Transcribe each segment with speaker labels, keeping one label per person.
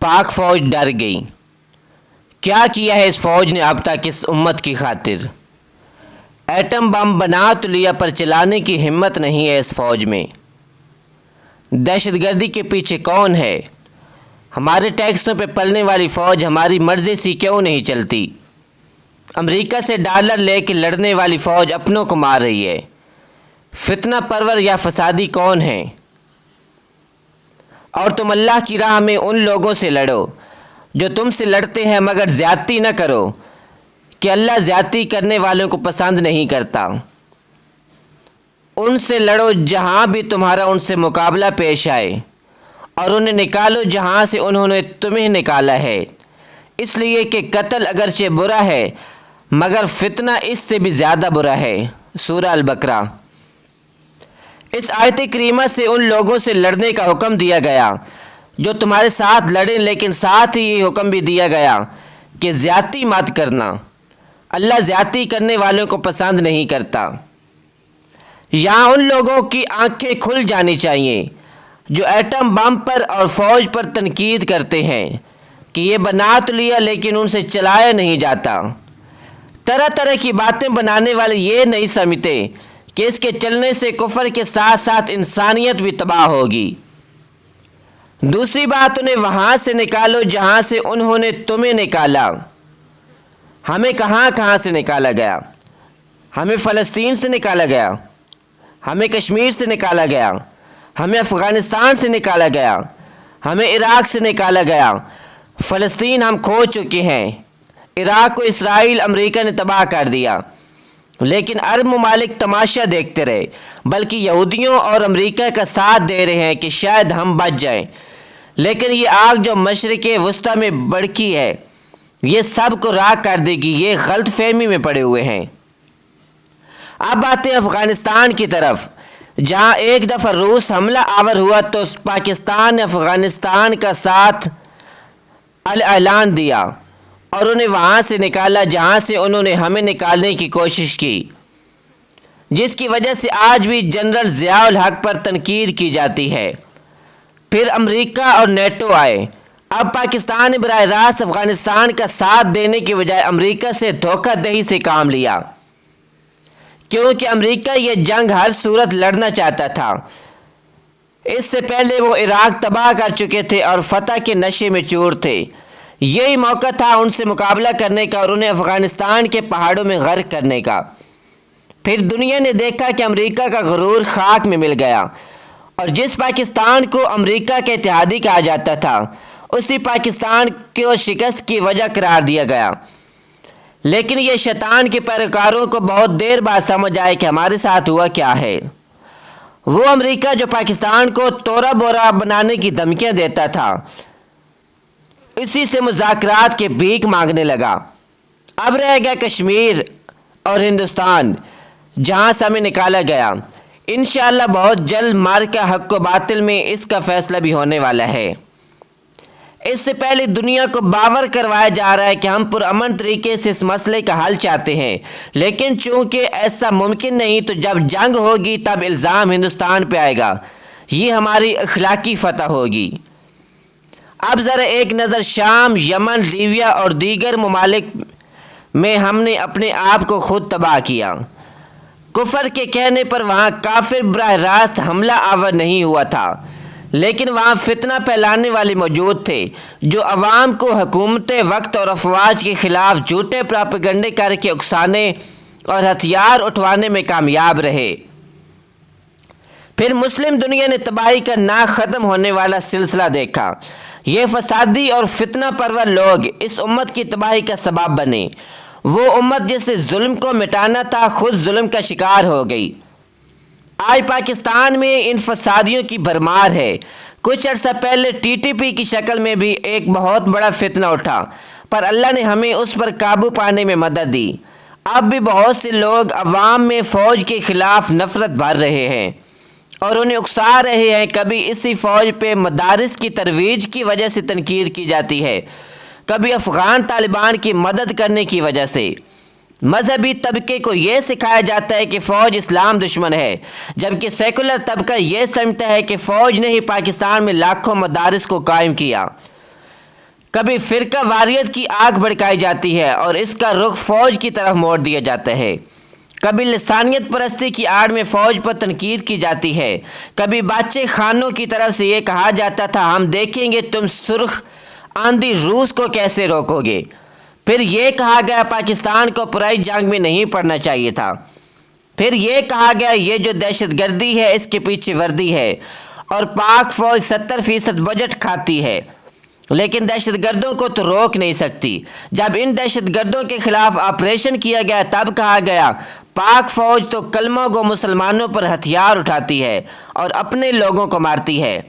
Speaker 1: پاک فوج ڈر گئی۔ کیا کیا ہے اس فوج نے اب تک اس امت کی خاطر؟ ایٹم بم بنا تو لیا پر چلانے کی ہمت نہیں ہے اس فوج میں۔ دہشت گردی کے پیچھے کون ہے؟ ہمارے ٹیکسوں پہ پلنے والی فوج ہماری مرضی سے کیوں نہیں چلتی؟ امریکہ سے ڈالر لے کے لڑنے والی فوج اپنوں کو مار رہی ہے۔ فتنہ پرور یا فسادی کون ہیں؟ اور تم اللہ کی راہ میں ان لوگوں سے لڑو جو تم سے لڑتے ہیں، مگر زیادتی نہ کرو کہ اللہ زیادتی کرنے والوں کو پسند نہیں کرتا۔ ان سے لڑو جہاں بھی تمہارا ان سے مقابلہ پیش آئے، اور انہیں نکالو جہاں سے انہوں نے تمہیں نکالا ہے، اس لیے کہ قتل اگرچہ برا ہے مگر فتنہ اس سے بھی زیادہ برا ہے۔ سورہ البقرہ۔ اس آیت کریمہ سے ان لوگوں سے لڑنے کا حکم دیا گیا جو تمہارے ساتھ لڑیں، لیکن ساتھ ہی یہ حکم بھی دیا گیا کہ زیادتی مت کرنا۔ اللہ زیادتی کرنے والوں کو پسند نہیں کرتا۔ یہاں ان لوگوں کی آنکھیں کھل جانی چاہیے جو ایٹم بم پر اور فوج پر تنقید کرتے ہیں کہ یہ بنا تو لیا لیکن ان سے چلایا نہیں جاتا۔ طرح طرح کی باتیں بنانے والے یہ نہیں سمجھتے کہ اس کے چلنے سے کفر کے ساتھ ساتھ انسانیت بھی تباہ ہوگی۔ دوسری بات، انہیں وہاں سے نکالو جہاں سے انہوں نے تمہیں نکالا۔ ہمیں کہاں کہاں سے نکالا گیا؟ ہمیں فلسطین سے نکالا گیا، ہمیں کشمیر سے نکالا گیا، ہمیں افغانستان سے نکالا گیا، ہمیں عراق سے نکالا گیا۔ فلسطین ہم کھو چکے ہیں، عراق کو اسرائیل امریکہ نے تباہ کر دیا، لیکن عرب ممالک تماشا دیکھتے رہے، بلکہ یہودیوں اور امریکہ کا ساتھ دے رہے ہیں کہ شاید ہم بچ جائیں۔ لیکن یہ آگ جو مشرق وسطیٰ میں بڑکی ہے یہ سب کو راکھ کر دے گی۔ یہ غلط فہمی میں پڑے ہوئے ہیں۔ اب آتے ہیں افغانستان کی طرف، جہاں ایک دفعہ روس حملہ آور ہوا تو پاکستان نے افغانستان کا ساتھ اعلان دیا اور انہیں وہاں سے نکالا جہاں سے انہوں نے ہمیں نکالنے کی کوشش کی، جس کی وجہ سے آج بھی جنرل ضیاء الحق پر تنقید کی جاتی ہے۔ پھر امریکہ اور نیٹو آئے۔ اب پاکستان نے براہ راست افغانستان کا ساتھ دینے کے بجائے امریکہ سے دھوکہ دہی سے کام لیا، کیونکہ امریکہ یہ جنگ ہر صورت لڑنا چاہتا تھا۔ اس سے پہلے وہ عراق تباہ کر چکے تھے اور فتح کے نشے میں چور تھے۔ یہی موقع تھا ان سے مقابلہ کرنے کا اور انہیں افغانستان کے پہاڑوں میں غرق کرنے کا۔ پھر دنیا نے دیکھا کہ امریکہ کا غرور خاک میں مل گیا، اور جس پاکستان کو امریکہ کے اتحادی کہا جاتا تھا اسی پاکستان کو شکست کی وجہ قرار دیا گیا۔ لیکن یہ شیطان کے پیروکاروں کو بہت دیر بعد سمجھ آئے کہ ہمارے ساتھ ہوا کیا ہے۔ وہ امریکہ جو پاکستان کو تورا بورا بنانے کی دھمکیاں دیتا تھا، اسی سے مذاکرات کے بھیک مانگنے لگا۔ اب رہ گیا کشمیر اور ہندوستان، جہاں سے ہمیں نکالا گیا۔ انشاءاللہ بہت جلد معرکہ حق و باطل میں اس کا فیصلہ بھی ہونے والا ہے۔ اس سے پہلے دنیا کو باور کروایا جا رہا ہے کہ ہم پرامن طریقے سے اس مسئلے کا حل چاہتے ہیں، لیکن چونکہ ایسا ممکن نہیں تو جب جنگ ہوگی تب الزام ہندوستان پہ آئے گا۔ یہ ہماری اخلاقی فتح ہوگی۔ اب ذرا ایک نظر شام، یمن، لیبیا اور دیگر ممالک میں ہم نے اپنے آپ کو خود تباہ کیا۔ کفر کے کہنے پر وہاں کافر براہ راست حملہ آور نہیں ہوا تھا، لیکن وہاں فتنہ پھیلانے والے موجود تھے جو عوام کو حکومت وقت اور افواج کے خلاف جھوٹے پراپیگنڈے کر کے اکسانے اور ہتھیار اٹھوانے میں کامیاب رہے۔ پھر مسلم دنیا نے تباہی کا نہ ختم ہونے والا سلسلہ دیکھا۔ یہ فسادی اور فتنہ پرور لوگ اس امت کی تباہی کا سبب بنے۔ وہ امت جسے ظلم کو مٹانا تھا خود ظلم کا شکار ہو گئی۔ آج پاکستان میں ان فسادیوں کی بھرمار ہے۔ کچھ عرصہ پہلے ٹی ٹی پی کی شکل میں بھی ایک بہت بڑا فتنہ اٹھا، پر اللہ نے ہمیں اس پر قابو پانے میں مدد دی۔ اب بھی بہت سے لوگ عوام میں فوج کے خلاف نفرت بھر رہے ہیں اور انہیں اکسا رہے ہیں۔ کبھی اسی فوج پہ مدارس کی ترویج کی وجہ سے تنقید کی جاتی ہے، کبھی افغان طالبان کی مدد کرنے کی وجہ سے۔ مذہبی طبقے کو یہ سکھایا جاتا ہے کہ فوج اسلام دشمن ہے، جبکہ سیکولر طبقہ یہ سمجھتا ہے کہ فوج نے ہی پاکستان میں لاکھوں مدارس کو قائم کیا۔ کبھی فرقہ واریت کی آگ بھڑکائی جاتی ہے اور اس کا رخ فوج کی طرف موڑ دیا جاتا ہے، کبھی لسانیت پرستی کی آڑ میں فوج پر تنقید کی جاتی ہے، کبھی بادشاہ خانوں کی طرف سے یہ کہا جاتا تھا ہم دیکھیں گے تم سرخ آندھی روس کو کیسے روکو گے، پھر یہ کہا گیا پاکستان کو پرائی جنگ میں نہیں پڑنا چاہیے تھا، پھر یہ کہا گیا یہ جو دہشت گردی ہے اس کے پیچھے وردی ہے اور پاک فوج 70% بجٹ کھاتی ہے، لیکن دہشت گردوں کو تو روک نہیں سکتی۔ جب ان دہشت گردوں کے خلاف آپریشن کیا گیا تب کہا گیا پاک فوج تو کلمہ گو مسلمانوں پر ہتھیار اٹھاتی ہے اور اپنے لوگوں کو مارتی ہے۔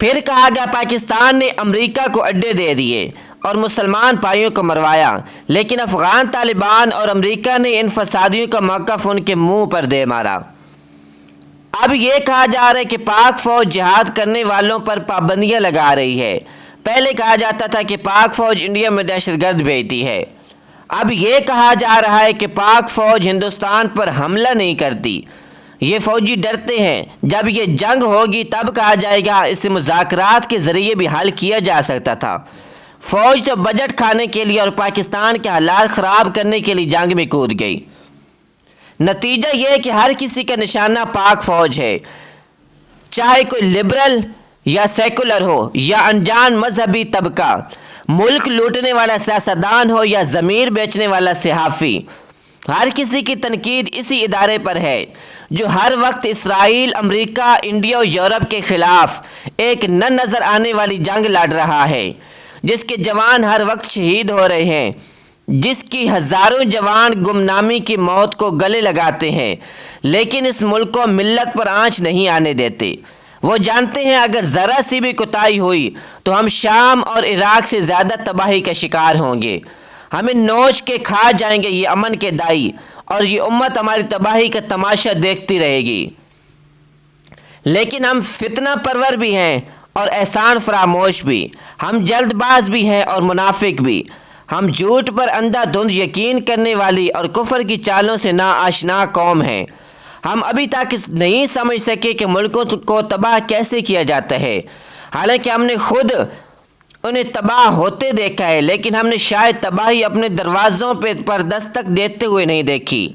Speaker 1: پھر کہا گیا پاکستان نے امریکہ کو اڈے دے دیے اور مسلمان بھائیوں کو مروایا، لیکن افغان طالبان اور امریکہ نے ان فسادیوں کا موقف ان کے منہ پر دے مارا۔ اب یہ کہا جا رہا ہے کہ پاک فوج جہاد کرنے والوں پر پابندیاں لگا رہی ہے۔ پہلے کہا جاتا تھا کہ پاک فوج انڈیا میں دہشت گرد بھیجتی ہے، اب یہ کہا جا رہا ہے کہ پاک فوج ہندوستان پر حملہ نہیں کرتی۔ یہ فوجی ڈرتے ہیں جب یہ جنگ ہوگی تب کہا جائے گا اسے مذاکرات کے ذریعے بھی حل کیا جا سکتا تھا۔ فوج تو بجٹ کھانے کے لیے اور پاکستان کے حالات خراب کرنے کے لیے جنگ میں کود گئی۔ نتیجہ یہ ہے کہ ہر کسی کا نشانہ پاک فوج ہے، چاہے کوئی لبرل یا سیکولر ہو یا انجان مذہبی طبقہ، ملک لوٹنے والا سیاستدان ہو یا ضمیر بیچنے والا صحافی، ہر کسی کی تنقید اسی ادارے پر ہے جو ہر وقت اسرائیل، امریکہ، انڈیا اور یورپ کے خلاف ایک نہ نظر آنے والی جنگ لڑ رہا ہے، جس کے جوان ہر وقت شہید ہو رہے ہیں، جس کی ہزاروں جوان گمنامی کی موت کو گلے لگاتے ہیں، لیکن اس ملک کو ملت پر آنچ نہیں آنے دیتے۔ وہ جانتے ہیں اگر ذرا سی بھی کوتاہی ہوئی تو ہم شام اور عراق سے زیادہ تباہی کا شکار ہوں گے، ہمیں نوچ کے کھا جائیں گے یہ امن کے دائی، اور یہ امت ہماری تباہی کا تماشا دیکھتی رہے گی۔ لیکن ہم فتنہ پرور بھی ہیں اور احسان فراموش بھی، ہم جلد باز بھی ہیں اور منافق بھی، ہم جھوٹ پر اندھا دھند یقین کرنے والی اور کفر کی چالوں سے ناآشنا قوم ہیں۔ ہم ابھی تک نہیں سمجھ سکے کہ ملکوں کو تباہ کیسے کیا جاتا ہے، حالانکہ ہم نے خود انہیں تباہ ہوتے دیکھا ہے، لیکن ہم نے شاید تباہی اپنے دروازوں پر دستک دیتے ہوئے نہیں دیکھی۔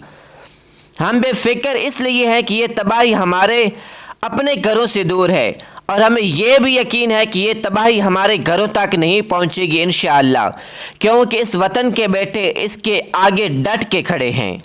Speaker 1: ہم بے فکر اس لیے ہیں کہ یہ تباہی ہمارے اپنے گھروں سے دور ہے، اور ہمیں یہ بھی یقین ہے کہ یہ تباہی ہمارے گھروں تک نہیں پہنچے گی انشاءاللہ، کیونکہ اس وطن کے بیٹے اس کے آگے ڈٹ کے کھڑے ہیں۔